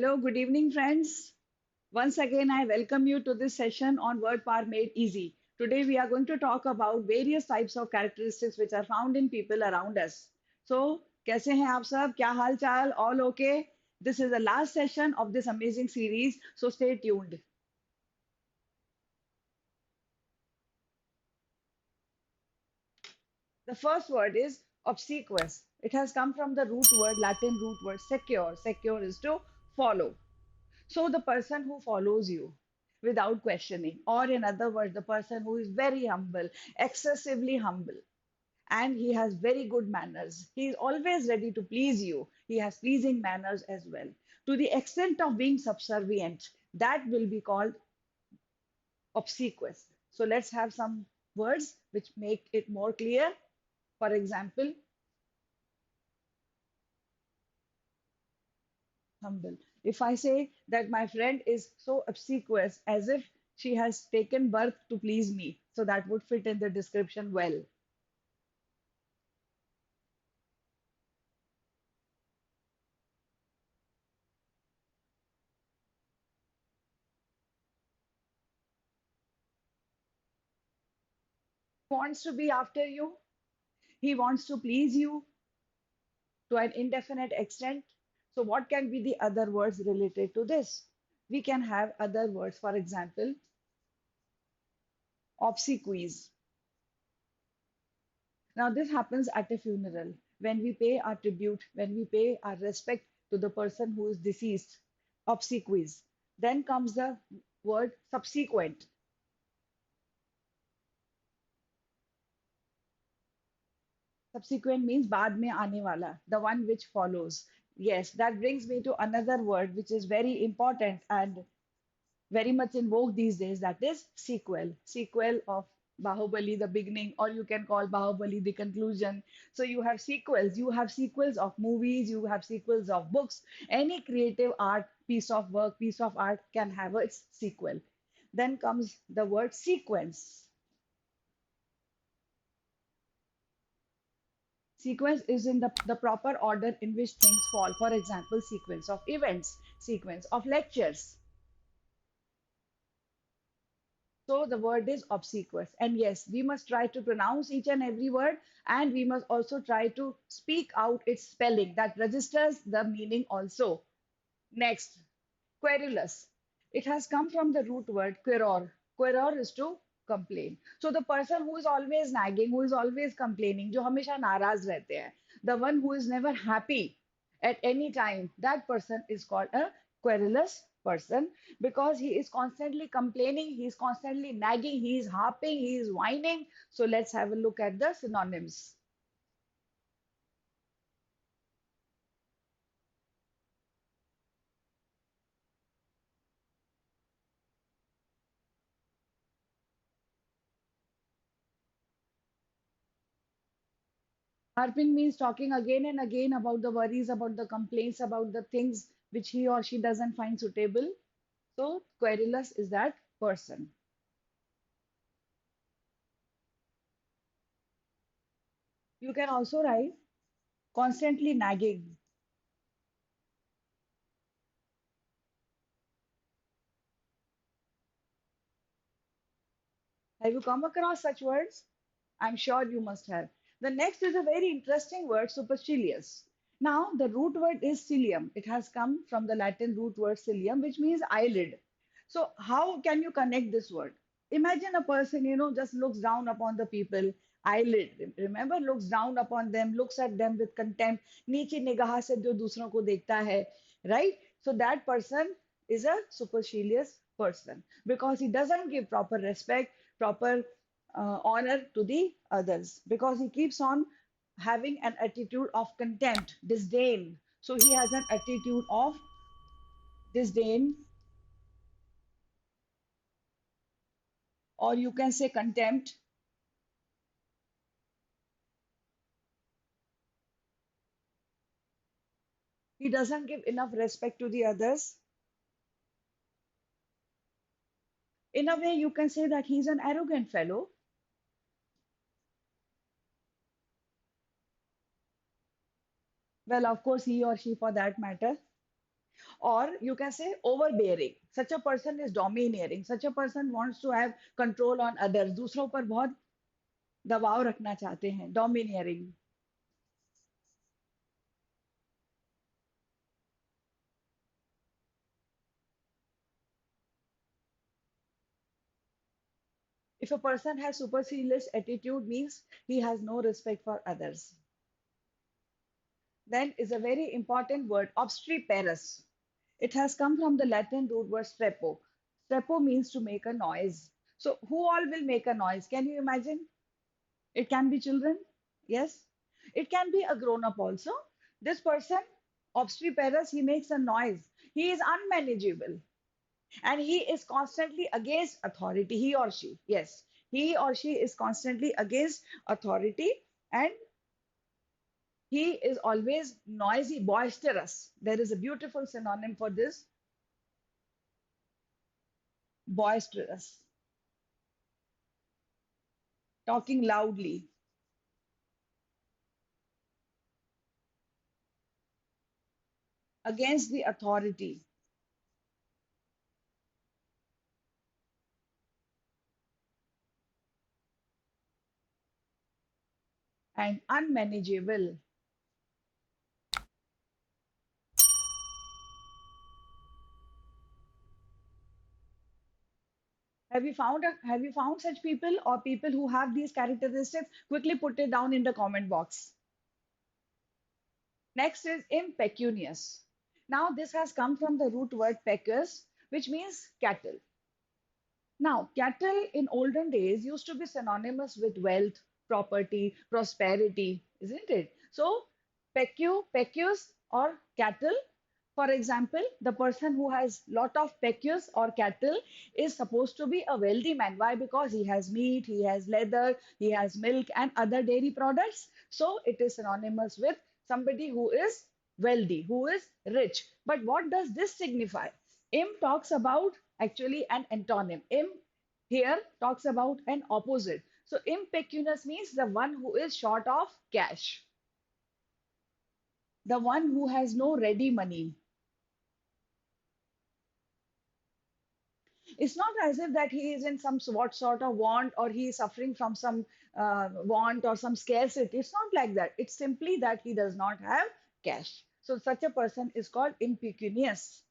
Hello, good evening, friends. Once again, I welcome you to this session on Word Power Made Easy. Today, we are going to talk about various types of characteristics which are found in people around us. So, कैसे हैं आप सब? क्या हाल चाल? All okay? This is the last session of this amazing series, so stay tuned. The first word is obsequious. It has come from the root word, Latin root word secure. Secure is to follow. So the person who follows you without questioning, or in other words, the person who is very humble, excessively humble, and he has very good manners. He is always ready to please you. He has pleasing manners as well. To the extent of being subservient, that will be called obsequious. So let's have some words which make it more clear. For example, humble. If I say that my friend is so obsequious as if she has taken birth to please me, so that would fit in the description well. Wants to be after you, he wants to please you to an indefinite extent. So, what can be the other words related to this? We can have other words, for example, obsequies. Now, this happens at a funeral when we pay our tribute, when we pay our respect to the person who is deceased, obsequies. Then comes the word subsequent. Subsequent means बाद में आने वाला, the one which follows. Yes, that brings me to another word which is very important and very much in vogue these days, that is sequel. Sequel of Bahubali, the beginning, or you can call Bahubali the conclusion. So you have sequels. You have sequels of movies, you have sequels of books. Any creative art, piece of work, piece of art can have its sequel. Then comes the word sequence. Sequence is in the proper order in which things fall. For example, sequence of events, sequence of lectures. So the word is obsequious. And yes, we must try to pronounce each and every word, and we must also try to speak out its spelling that registers the meaning also. Next, querulous. It has come from the root word queror. Queror is to complain. So the person who is always nagging, who is always complaining, जो हमेशा नाराज रहते हैं, the one who is never happy at any time, that person is called a querulous person because he is constantly complaining, he is constantly nagging, he is harping, he is whining. So let's have a look at the synonyms. Harping means talking again and again about the worries, about the complaints, about the things which he or she doesn't find suitable. So, querulous is that person. You can also write constantly nagging. Have you come across such words? I'm sure you must have. The next is a very interesting word, supercilious. Now, the root word is cilium. It has come from the Latin root word cilium, which means eyelid. So, how can you connect this word? Imagine a person, just looks down upon the people, eyelid. Remember, looks down upon them, looks at them with contempt. नीचे निगाह से जो दूसरों को देखता है, right? So that person is a supercilious person because he doesn't give proper respect, proper honor to the others because he keeps on having an attitude of contempt, disdain. So he has an attitude of disdain, or you can say contempt. He doesn't give enough respect to the others. In a way, you can say that he's an arrogant fellow. Well, of course, he or she for that matter. Or you can say overbearing. Such a person is domineering. Such a person wants to have control on others. दूसरों पर बहुत दबाव रखना चाहते हैं. Domineering. If a person has supercilious attitude, means he has no respect for others. Then is a very important word, obstreperous. It has come from the Latin root word strepo. Strepo means to make a noise. So who all will make a noise? Can you imagine? It can be children. Yes. It can be a grown up also. This person, obstreperous, he makes a noise. He is unmanageable and he is constantly against authority. He or she. Yes. He or she is constantly against authority and he is always noisy, boisterous. There is a beautiful synonym for this, boisterous, talking loudly, against the authority, and unmanageable. Have you found such people or people who have these characteristics? Quickly put it down in the comment box. Next is impecunious. Now this has come from the root word pecus, which means cattle. Now, cattle in olden days used to be synonymous with wealth, property, prosperity, isn't it? So, pecus or cattle, for example, the person who has lot of pecus or cattle is supposed to be a wealthy man. Why? Because he has meat, he has leather, he has milk and other dairy products. So, it is synonymous with somebody who is wealthy, who is rich. But what does this signify? Im talks about actually an antonym. Im here talks about an opposite. So impecunious means the one who is short of cash, the one who has no ready money. It's not as if that he is in some what sort of want or he is suffering from some want or some scarcity. It's not like that. It's simply that he does not have cash. So such a person is called impecunious.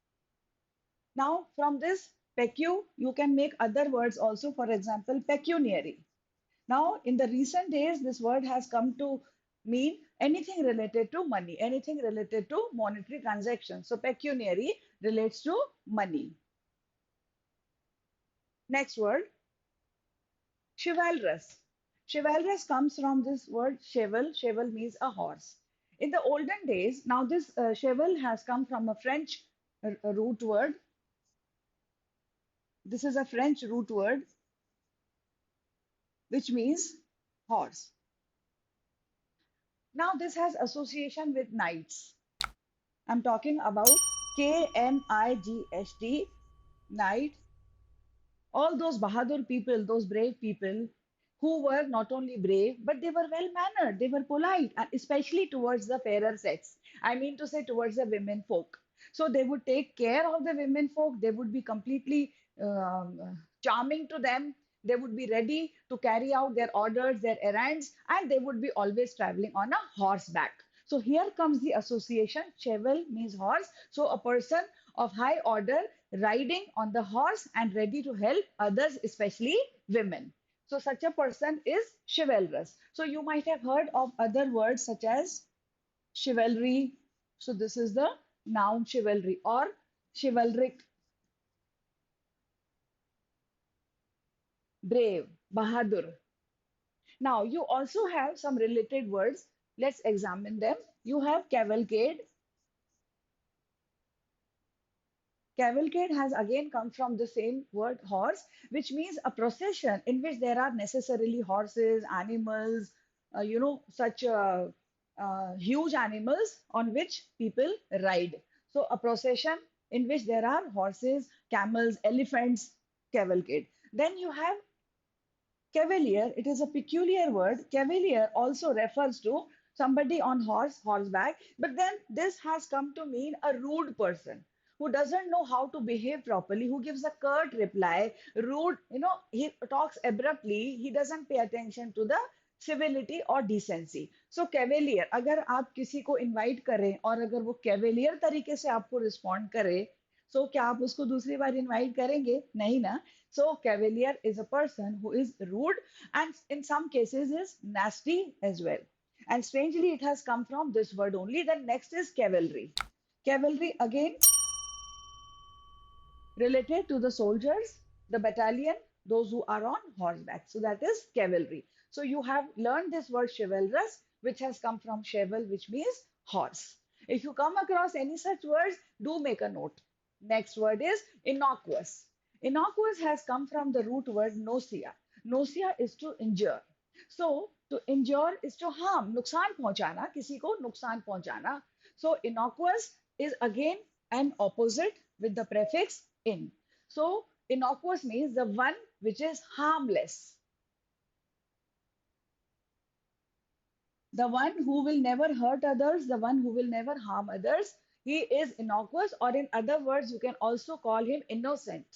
Now, from this pecu, you can make other words also. For example, pecuniary. Now, in the recent days, this word has come to mean anything related to money, anything related to monetary transactions. So, pecuniary relates to money. Next word, chivalrous. Chivalrous comes from this word cheval. Cheval means a horse. In the olden days, now this cheval has come from a French root word. This is a French root word which means horse. Now this has association with knights. I'm talking about KNIGHT, knight, all those Bahadur people, those brave people who were not only brave, but they were well mannered, they were polite, and especially towards the fairer sex. I mean to say, towards the women folk. So they would take care of the women folk, they would be completely charming to them. They would be ready to carry out their orders, their errands, and they would be always traveling on a horseback. So here comes the association. Cheval means horse. So a person of high order riding on the horse and ready to help others, especially women. So such a person is chivalrous. So you might have heard of other words such as chivalry. So this is the noun chivalry or chivalric, brave, bahadur. Now you also have some related words. Let's examine them. You have cavalcade. Cavalcade has again come from the same word horse, which means a procession in which there are necessarily horses, animals, such huge animals on which people ride. So, a procession in which there are horses, camels, elephants, cavalcade. Then you have cavalier. It is a peculiar word. Cavalier also refers to somebody on horseback, but then this has come to mean a rude person. who doesn't know how to behave properly, who gives a curt reply, rude, he talks abruptly, he doesn't pay attention to the civility और decency. So cavalier, अगर आप किसी को invite करें और अगर वो cavalier तरीके से आपको respond करे, so क्या आप उसको दूसरी बार invite करेंगे? नहीं ना. So cavalier is a person who is rude and in some cases is nasty as well. And strangely, it has come from this word only. Then next is cavalry. Cavalry again related to the soldiers, the battalion, those who are on horseback. So that is cavalry. So you have learned this word chivalrous, which has come from cheval, which means horse. If you come across any such words, do make a note. Next word is innocuous. Innocuous has come from the root word nocia. Nocia is to injure. So to injure is to harm, नुकसान पहुंचाना, किसी को नुकसान पहुंचाना. So innocuous is again an opposite with the prefix in. So innocuous means the one which is harmless, the one who will never hurt others, the one who will never harm others. He is innocuous, or in other words, you can also call him innocent.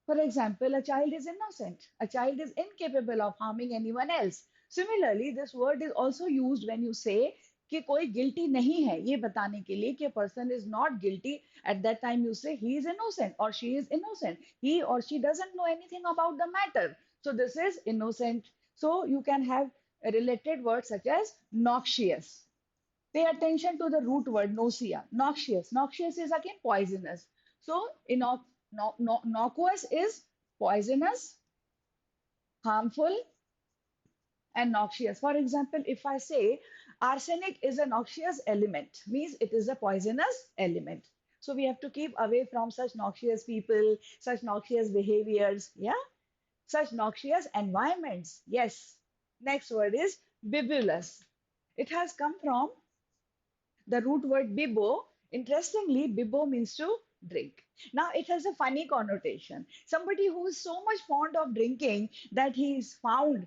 For example, a child is innocent. A child is incapable of harming anyone else. Similarly, this word is also used when you say कि कोई guilty नहीं है, ये बताने के लिए कि a person is not guilty. At that time, you say he is innocent or she is innocent. He or she doesn't know anything about the matter. So this is innocent. So you can have a related word such as noxious. Pay attention to the root word nausea. Noxious. Noxious is again poisonous. So innocuous is poisonous, harmful, and noxious. For example, if I say arsenic is a noxious element, means it is a poisonous element. So we have to keep away from such noxious people, such noxious behaviors, yeah, such noxious environments. Yes. Next word is bibulous. It has come from the root word bibo. Interestingly, bibo means to drink. Now, it has a funny connotation. Somebody who is so much fond of drinking that he is found,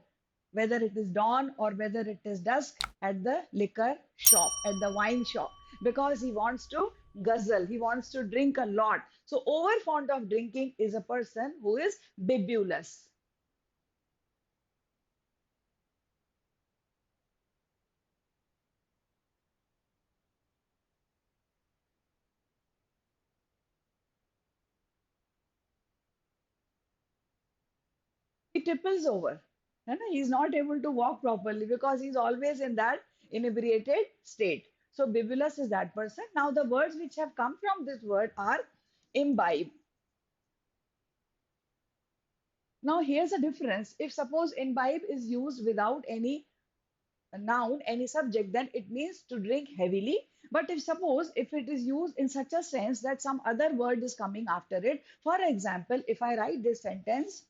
whether it is dawn or whether it is dusk, at the liquor shop, at the wine shop, because he wants to guzzle, he wants to drink a lot. So, over fond of drinking is a person who is bibulous. He tipples over. And he's not able to walk properly because he's always in that inebriated state. So bibulous is that person. Now the words which have come from this word are imbibe. Now here's a difference. If suppose imbibe is used without any noun, any subject, then it means to drink heavily. But if suppose if it is used in such a sense that some other word is coming after it, for example, if I write this sentence,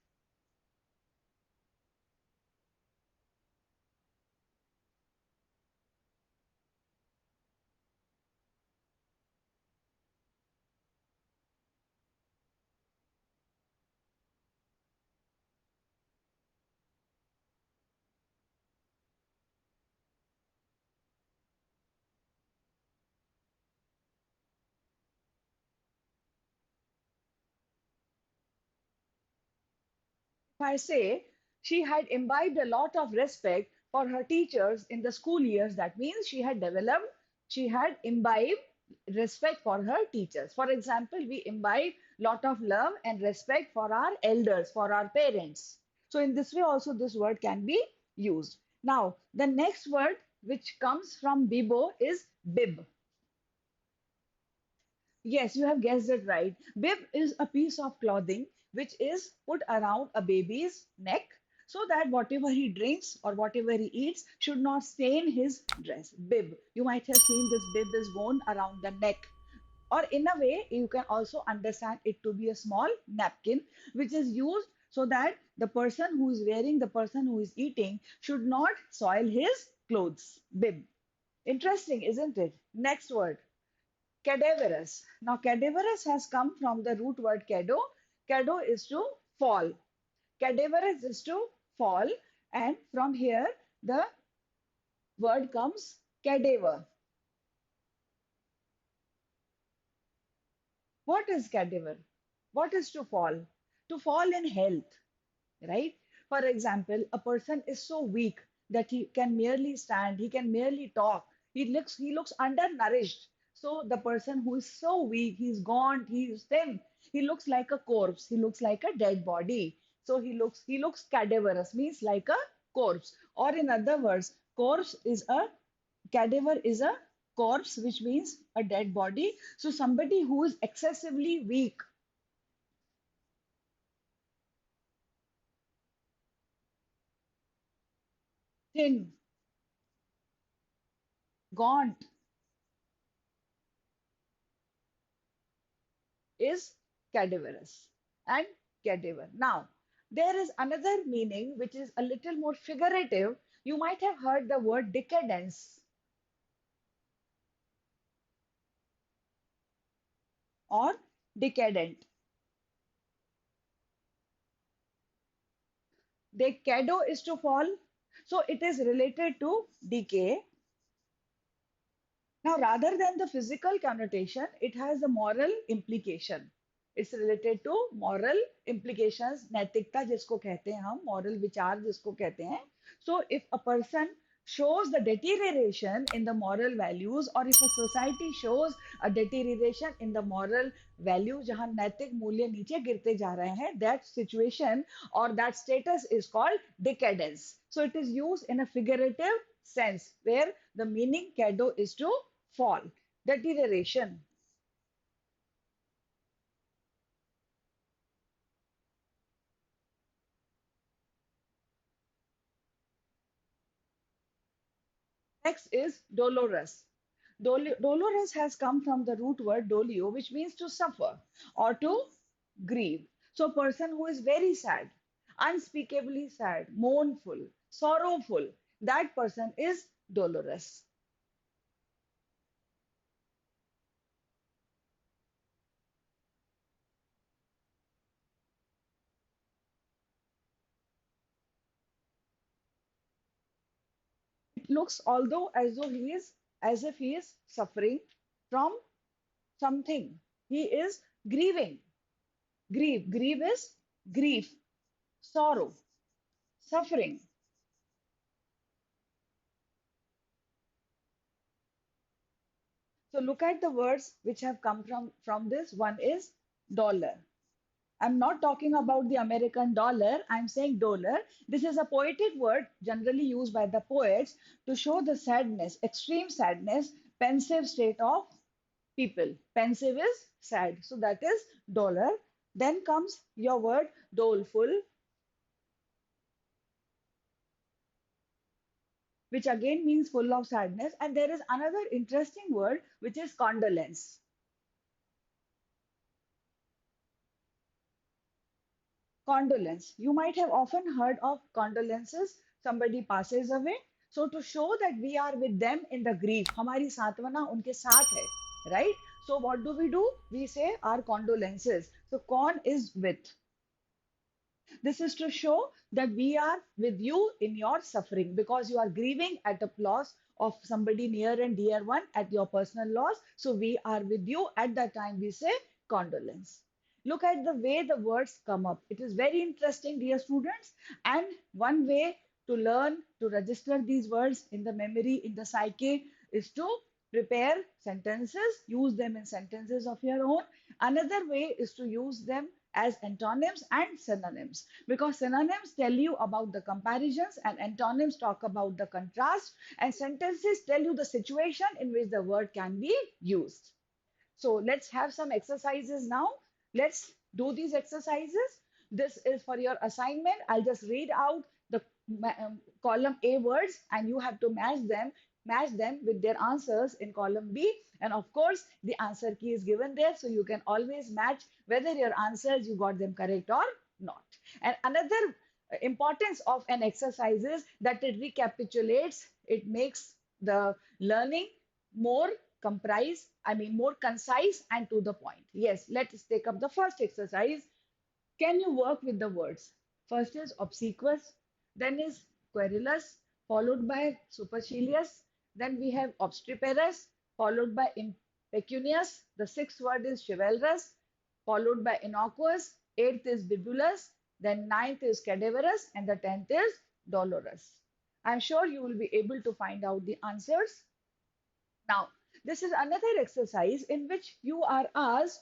if I say she had imbibed a lot of respect for her teachers in the school years, that means she had developed, she had imbibed respect for her teachers. For example, we imbibe lot of love and respect for our elders, for our parents. So in this way also this word can be used. Now, the next word which comes from bibo is bib. Yes, you have guessed it right. Bib is a piece of clothing which is put around a baby's neck so that whatever he drinks or whatever he eats should not stain his dress. Bib. You might have seen this bib is worn around the neck. Or in a way, you can also understand it to be a small napkin which is used so that the person who is wearing, the person who is eating should not soil his clothes. Bib. Interesting, isn't it? Next word. Cadaverous. Now, cadaverous has come from the root word cado. Cado is to fall. Cadaverous is to fall. And from here, the word comes Cadaver. What is cadaver? What is to fall? To fall in health, right? For example, a person is so weak that he can merely stand, he can merely talk. He looks undernourished. So the person who is so weak, he's gaunt, he's thin, he looks like a corpse, he looks like a dead body. So he looks cadaverous, means like a corpse. Or in other words, corpse is a cadaver is a corpse, which means a dead body. So somebody who is excessively weak, thin, gaunt is cadaverous and cadaver. Now, there is another meaning which is a little more figurative. You might have heard the word decadence or decadent. Decado is to fall, so it is related to decay. Now, rather than the physical connotation, it has a moral implication. It's related to moral implications, नैतिकता जिसको कहते हैं हम, moral विचार जिसको कहते हैं. So, if a person shows the deterioration in the moral values, or if a society shows a deterioration in the moral value, जहाँ नैतिक मूल्य नीचे गिरते जा रहे हैं, that situation or that status is called decadence. So, it is used in a figurative sense where the meaning cado is to fall, deterioration. Next is dolorous. Dolorous has come from the root word dolio, which means to suffer or to grieve. So, a person who is very sad, unspeakably sad, mournful, sorrowful, that person is dolorous. It looks although as though he is as if he is suffering from something. He is grieving. Grieve is grief, sorrow, suffering. So look at the words which have come from this. One is dollar. I'm not talking about the American dollar. I'm saying dollar. This is a poetic word generally used by the poets to show the sadness, extreme sadness, pensive state of people. Pensive is sad. So that is dollar. Then comes your word doleful, which again means full of sadness. And there is another interesting word which is condolence. Condolence. You might have often heard of condolences. Somebody passes away. So to show that we are with them in the grief, हमारी सांत्वना उनके साथ है, right? So what do? We say our condolences. So con is with. This is to show that we are with you in your suffering because you are grieving at the loss of somebody near and dear one, at your personal loss. So we are with you at that time. We say condolence. Look at the way the words come up. It is very interesting, dear students. And one way to learn to register these words in the memory, in the psyche, is to prepare sentences, use them in sentences of your own. Another way is to use them as antonyms and synonyms because synonyms tell you about the comparisons and antonyms talk about the contrast and sentences tell you the situation in which the word can be used. So let's have some exercises now. Let's do these exercises. This is for your assignment. I'll just read out the column A words and you have to match them with their answers in column B. And of course, the answer key is given there. So you can always match whether your answers you got them correct or not. And another importance of an exercise is that it recapitulates, it makes the learning more more concise and to the point. Yes, let's take up the first exercise. Can you work with the words? First is obsequious, then is querulous, followed by supercilious, Then we have obstreperous, followed by impecunious. The sixth word is chivalrous, followed by innocuous. Eighth is bibulous. Then ninth is cadaverous, and the tenth is dolorous. I'm sure you will be able to find out the answers. Now, this is another exercise in which you are asked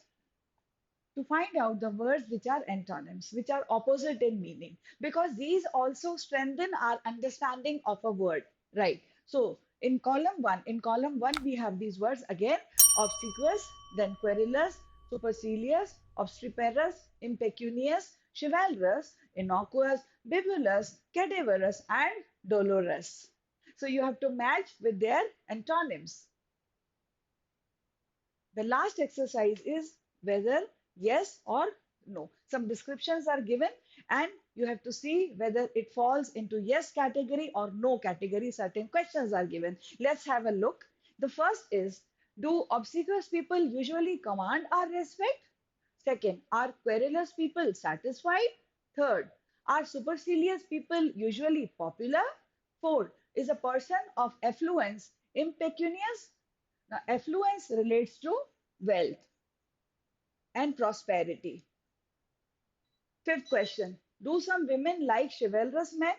to find out the words which are antonyms, which are opposite in meaning, because these also strengthen our understanding of a word, right? So in column one, we have these words again: obsequious, then querulous, supercilious, obstreperous, impecunious, chivalrous, innocuous, bibulous, cadaverous, and dolorous. So you have to match with their antonyms. The last exercise is whether yes or no. Some descriptions are given and you have to see whether it falls into yes category or no category. Certain questions are given. Let's have a look. The first is, do obsequious people usually command our respect? Second, are querulous people satisfied? Third, are supercilious people usually popular? Fourth, is a person of affluence impecunious? Now, affluence relates to wealth and prosperity. Fifth question, do some women like chivalrous men?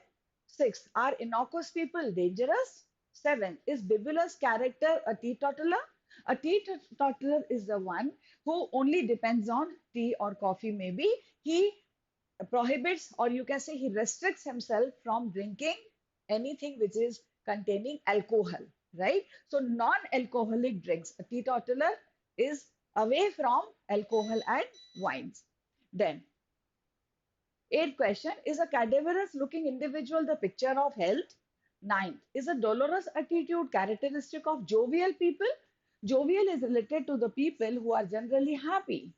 Sixth, are innocuous people dangerous? Seven, is bibulous character a teetotaler? A teetotaler is the one who only depends on tea or coffee, maybe. He prohibits, or you can say he restricts himself from drinking anything which is containing alcohol, right? So non-alcoholic drinks, a teetotaler is away from alcohol and wines. Then eighth question, is a cadaverous looking individual the picture of health? Ninth, is a dolorous attitude characteristic of jovial people? Jovial is related to the people who are generally happy.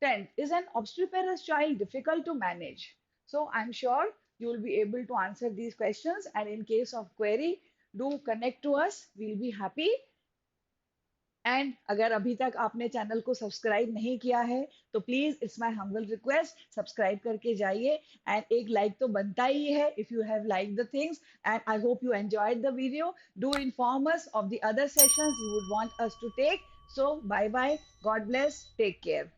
10th, is an obstreperous child difficult to manage? So I'm sure you will be able to answer these questions, and in case of query, do connect to us. We'll be happy. And अगर अभी तक आपने channel को subscribe नहीं किया है तो please it's my humble request, subscribe करके जाइए एंड एक लाइक तो बनता ही है if you have like the things and I hope you enjoyed the video. Do inform us of the other sessions you would want us to take. So bye bye, god bless, take care.